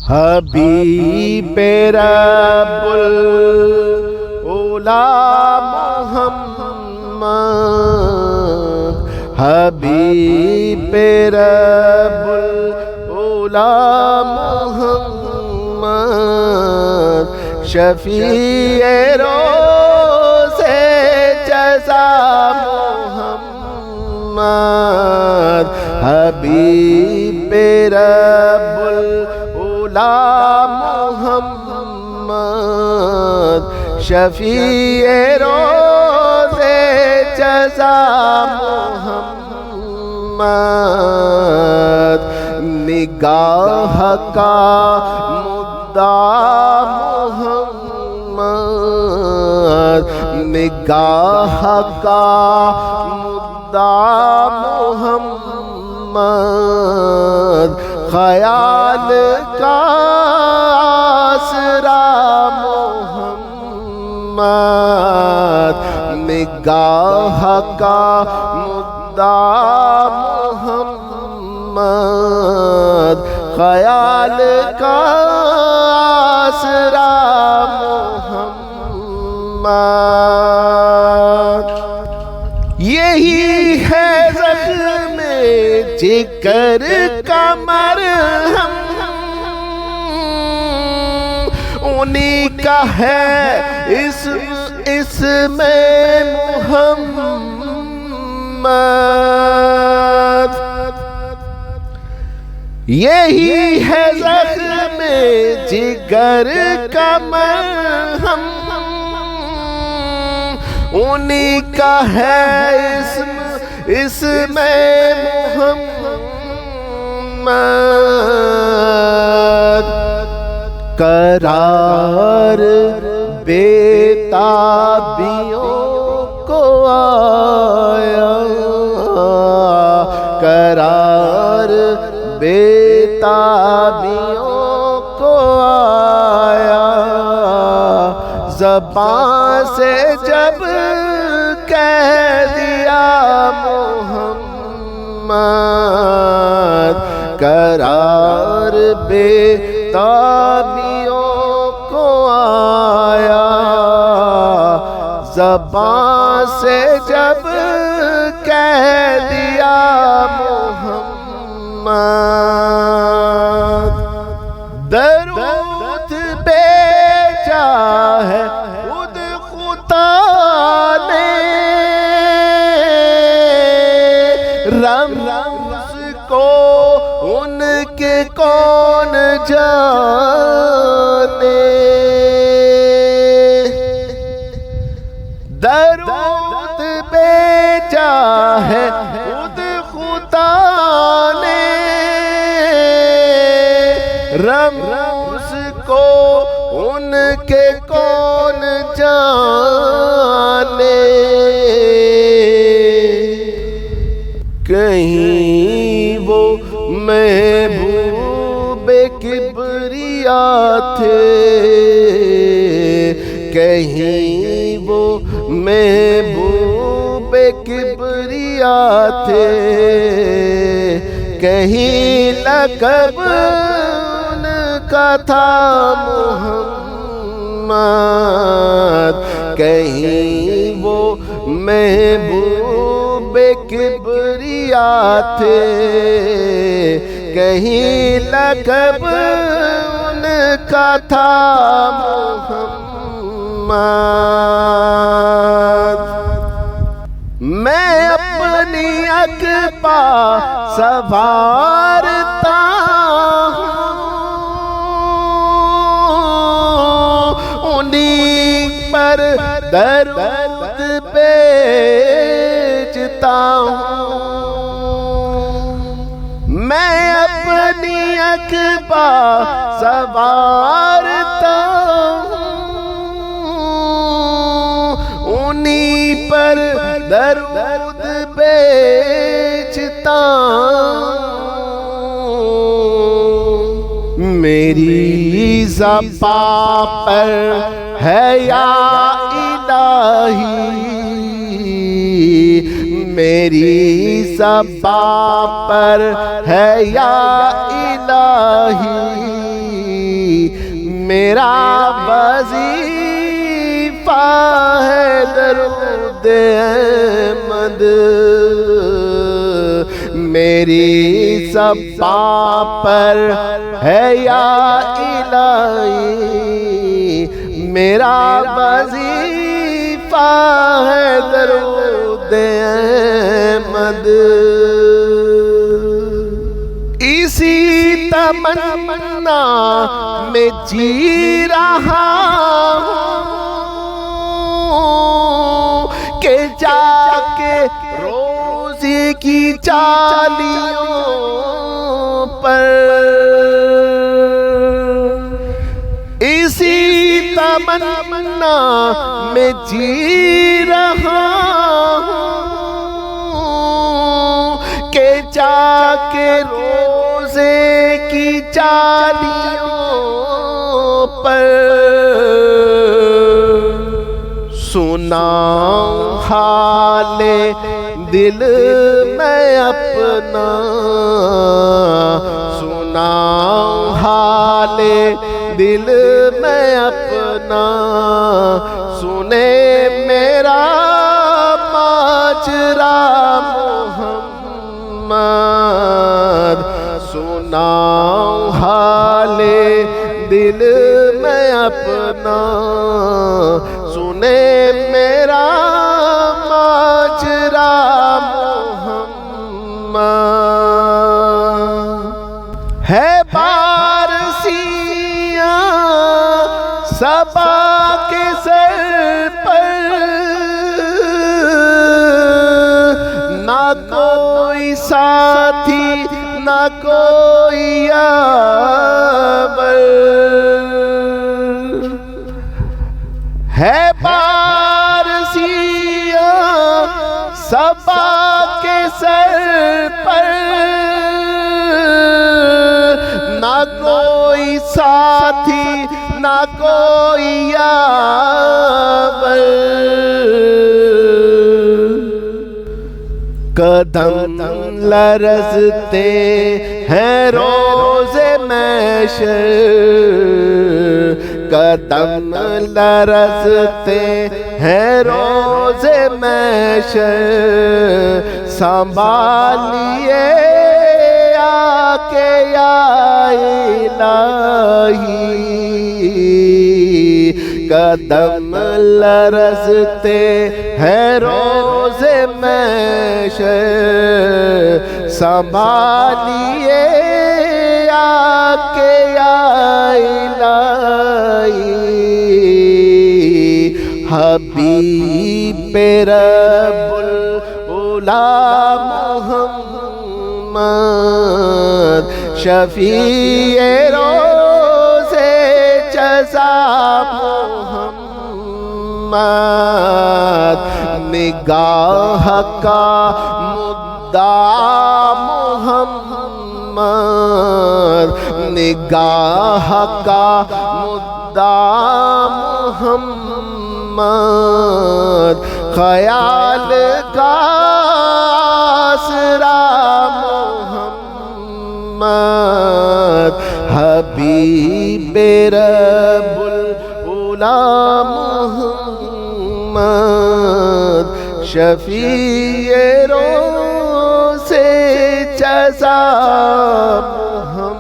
حبیب رب الاولا محمد، حبیب رب الاولا محمد، شفیع روز جزا محمد، حبیب رب الاولا محمد، شفیع روز جزا محمد، نگاہ کا مدعا محمد، نگاہ کا مدعا محمد، خیال کا آسرا محمد، نگاہ کا مدعا محمد، خیال کا آسرا محمد، یہی ہے زخم جگر کا مرہم، انہی کا ہے اسم محمد، یہی ہے زخم جگر کا مرہم، انہی کا ہے اسم محمد، قرار بیتابیوں کو آیا، قرار بیتابیوں کو آیا، زبان سے جب کہہ دیا محمد، قرار بیتابیوں کو آیا، زبان سے جب کہہ دیا محمد، درود بھیجا ہے خود خدا نے، رمز کو ان کے کون جانے، درود بھیجا ہے خود خدا نے، رمز کو ان کے کون جانے، کہیں وہ محبوب کبریا تھے، کہیں وہ محبوب کبریا تھے، کہیں لقب ان کا تھا محمد، کہیں وہ محبوب کبریا تھے، کہیں لقب ان کا تھا محمد، میں اپنی عقبہ سوارتا ہوں، انہی پر درود بھیجتا ہوں، میں اپنی عقبہ سوارتا ہوں، انہی پر درود بھیجتا ہوں، میری زبان پر ہے یا الہی، میری زبان پر ہے یا الہی، میرا وظیفہ ہے درود احمد، میری زبان پر ہے یا الہی، میرا وظیفہ ہے درود احمد، اسی تمنا میں جی رہا ہوں کہ جا کے روزے کی چالیوں پر، اسی تمنا میں جی رہا ہوں کہ جا کے روزے کی چالیوں پر سناؤں حال دل میں اپنا، سناؤں حال دل میں اپنا، سنے میرا ماجرا محمد، سناؤں حال دل میں اپنا، سنے میرا ماجرا محمد، ہے بارسیاں صبا کے سر پر، نہ کوئی ساتھی نہ کوئی یاور، ہے بارسیاں صبا کے سر پر، نہ کوئی ساتھی نہ کوئی یاور، قدم لرزتے ہیں روز محشر، قدم لرزتے ہیں روز محشر، سنبھالیے آکے یا الہی، قدم لرزتے ہیں روز محشر، سنبھالیے آکے یا الہی، حبیب رب العلا محمد، شفیع روز جزا محمد، نگاہ کا مدعا محمد، نگاہ کا مدعا محمد، خیال کا آسرا محمد، حبیب رب العلا محمد، شفیع روز جزا محمد۔